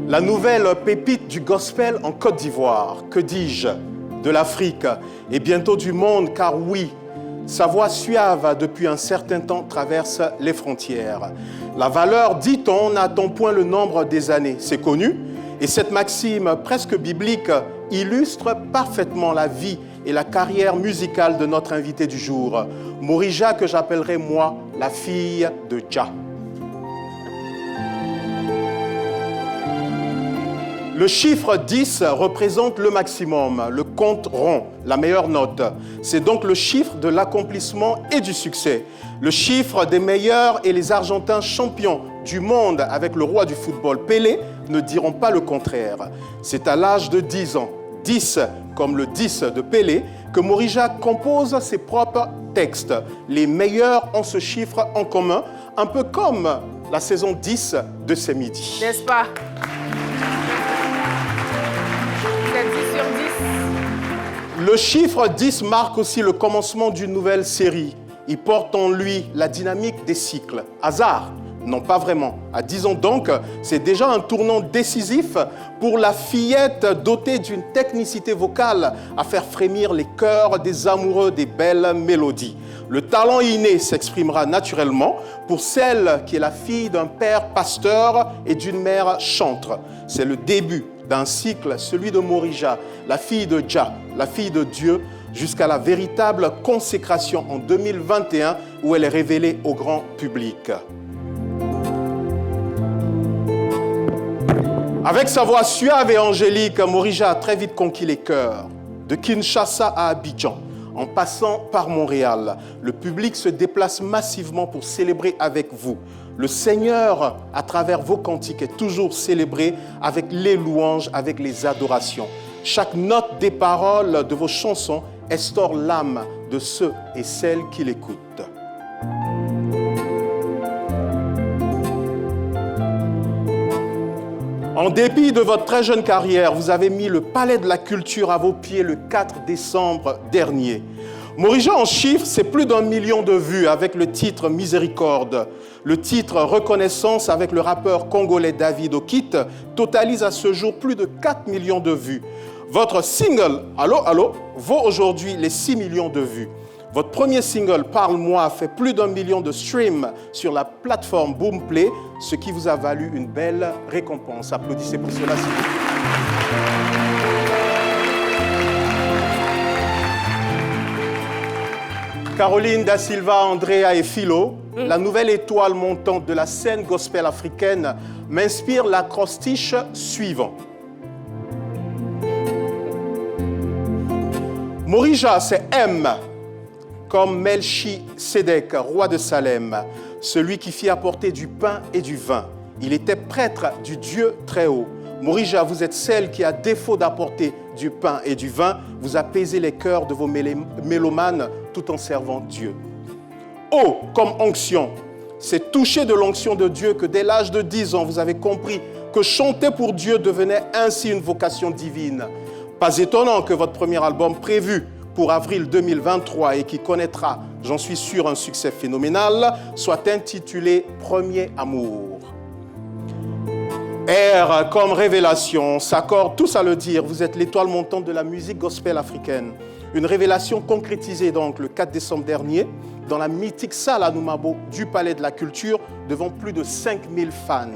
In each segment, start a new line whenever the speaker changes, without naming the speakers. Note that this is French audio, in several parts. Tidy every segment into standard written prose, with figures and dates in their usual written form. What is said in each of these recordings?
La nouvelle pépite du gospel en Côte d'Ivoire, que dis-je, de l'Afrique et bientôt du monde, car oui, sa voix suave depuis un certain temps traverse les frontières. La valeur, dit-on, n'attend point le nombre des années, c'est connu, et cette maxime presque biblique illustre parfaitement la vie et la carrière musicale de notre invité du jour, Morija, que j'appellerai moi la fille de Jah. Le chiffre 10 représente le maximum, le compte rond, la meilleure note. C'est donc le chiffre de l'accomplissement et du succès. Le chiffre des meilleurs et les Argentins champions du monde avec le roi du football, Pelé, ne diront pas le contraire. C'est à l'âge de 10 ans, 10 comme le 10 de Pelé, que Morija compose ses propres textes. Les meilleurs ont ce chiffre en commun, un peu comme la saison 10 de C'est Midi.
N'est-ce pas?
Le chiffre 10 marque aussi le commencement d'une nouvelle série. Il porte en lui la dynamique des cycles. Hasard? Non, pas vraiment. À 10 ans donc, c'est déjà un tournant décisif pour la fillette dotée d'une technicité vocale à faire frémir les cœurs des amoureux des belles mélodies. Le talent inné s'exprimera naturellement pour celle qui est la fille d'un père pasteur et d'une mère chantre. C'est le début d'un cycle, celui de Morija, la fille de Jah, la fille de Dieu, jusqu'à la véritable consécration en 2021 où elle est révélée au grand public. Avec sa voix suave et angélique, Morija a très vite conquis les cœurs. De Kinshasa à Abidjan, en passant par Montréal, le public se déplace massivement pour célébrer avec vous. Le Seigneur, à travers vos cantiques, est toujours célébré avec les louanges, avec les adorations. Chaque note des paroles de vos chansons instaure l'âme de ceux et celles qui l'écoutent. En dépit de votre très jeune carrière, vous avez mis le Palais de la Culture à vos pieds le 4 décembre dernier. Morija en chiffres, c'est plus d'1 million de vues avec le titre Miséricorde. Le titre Reconnaissance avec le rappeur congolais David Okit totalise à ce jour plus de 4 millions de vues. Votre single Allo Allo vaut aujourd'hui les 6 millions de vues. Votre premier single Parle-moi a fait plus d'1 million de streams sur la plateforme Boomplay, ce qui vous a valu une belle récompense. Applaudissez pour cela, s'il vous plaît. Caroline Da Silva, Andrea et Philo, la nouvelle étoile montante de la scène gospel africaine, m'inspire l'acrostiche suivant. Morija, c'est M, comme Melchisédek, roi de Salem, celui qui fit apporter du pain et du vin. Il était prêtre du Dieu très haut. Morija, vous êtes celle qui, à défaut d'apporter du pain et du vin, vous apaisez les cœurs de vos mélomanes tout en servant Dieu. Oh, comme onction, c'est touché de l'onction de Dieu que dès l'âge de 10 ans, vous avez compris que chanter pour Dieu devenait ainsi une vocation divine. Pas étonnant que votre premier album prévu pour avril 2023 et qui connaîtra, j'en suis sûr, un succès phénoménal, soit intitulé « Premier amour ». R comme révélation, s'accordent tous à le dire, vous êtes l'étoile montante de la musique gospel africaine. Une révélation concrétisée donc le 4 décembre dernier dans la mythique salle Anoumabo du Palais de la Culture devant plus de 5000 fans.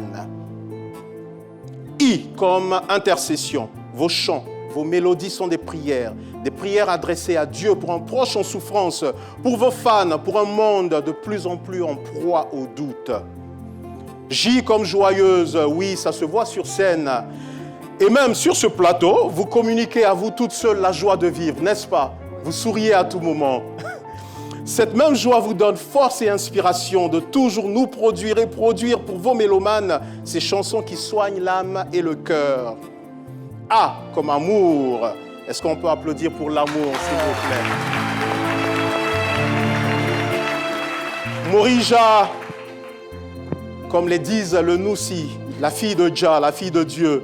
I comme intercession, vos chants, vos mélodies sont des prières adressées à Dieu pour un proche en souffrance, pour vos fans, pour un monde de plus en plus en proie au doute. J comme joyeuse, oui, ça se voit sur scène. Et même sur ce plateau, vous communiquez à vous toutes seules la joie de vivre, n'est-ce pas? Vous souriez à tout moment. Cette même joie vous donne force et inspiration de toujours nous produire et produire pour vos mélomanes ces chansons qui soignent l'âme et le cœur. A comme amour. Est-ce qu'on peut applaudir pour l'amour, s'il vous plaît? Morija, comme les disent le Noussi, la fille de Jah, la fille de Dieu.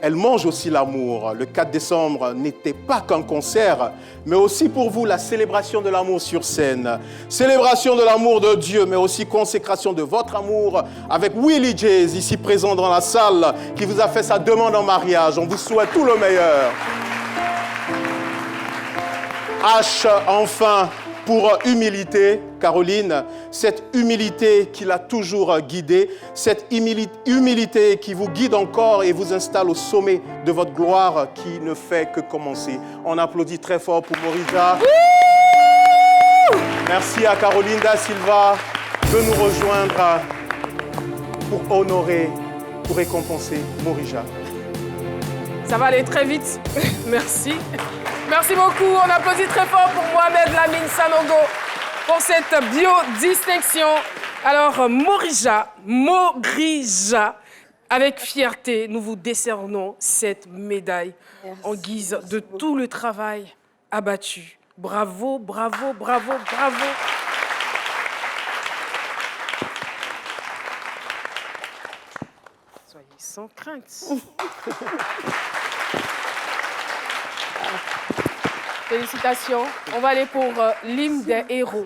elle mange aussi l'amour. Le 4 décembre n'était pas qu'un concert, mais aussi pour vous la célébration de l'amour sur scène. Célébration de l'amour de Dieu, mais aussi consécration de votre amour avec Willie Jays, ici présent dans la salle, qui vous a fait sa demande en mariage. On vous souhaite tout le meilleur. H, enfin, pour humilité, Caroline, cette humilité qui l'a toujours guidée, cette humilité qui vous guide encore et vous installe au sommet de votre gloire qui ne fait que commencer. On applaudit très fort pour Morija. Merci à Caroline da Silva de nous rejoindre pour honorer, pour récompenser Morija.
Ça va aller très vite. Merci. Merci beaucoup. On applaudit très fort pour Mohamed Lamine Sanogo pour cette bio-distinction. Alors, Morija, avec fierté, nous vous décernons cette médaille. Merci. En guise de tout le travail abattu. Bravo, bravo, bravo, bravo. Soyez sans crainte. Félicitations. On va aller pour l'hymne des héros.